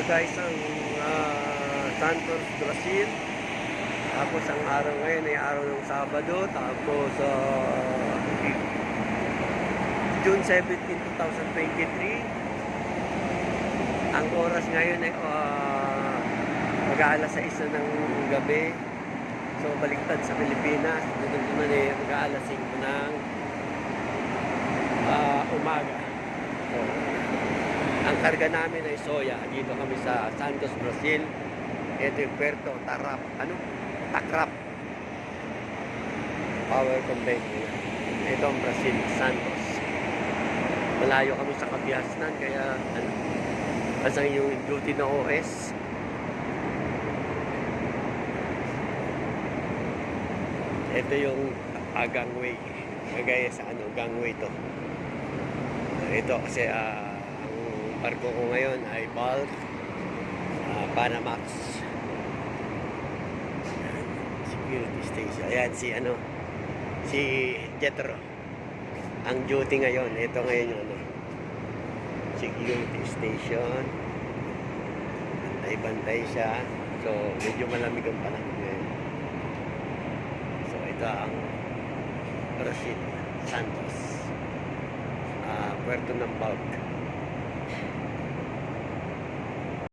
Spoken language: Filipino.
guys ang Santos, Brazil. Tapos ang araw ngayon ay araw ng Sabado. Tapos June 17, 2023. Ang oras ngayon ay mag-aalas 6 na ng gabi. So baliktad sa Pilipinas. Dito naman ay mag-aalas 5 ng umaga. So, ang karga namin ay soya. Dito kami sa Santos, Brazil. Ito yung Puerto Tarap. Takrap. Power convention. Ito ang Brazil, Santos. Malayo kami sa Kabiasnan. Kaya, kasang yung duty na OS. Ito yung gangway. Kagaya sa gangway to. Ito kasi ang barko ko ngayon ay bulk Panamax security station. Ayan si Jetro ang duty ngayon. Ito ngayon yung security station. Bantay-bantay siya. So medyo malamig ang panahon ngayon. So ito ang Brazil, Santos, Puerto ng bulk.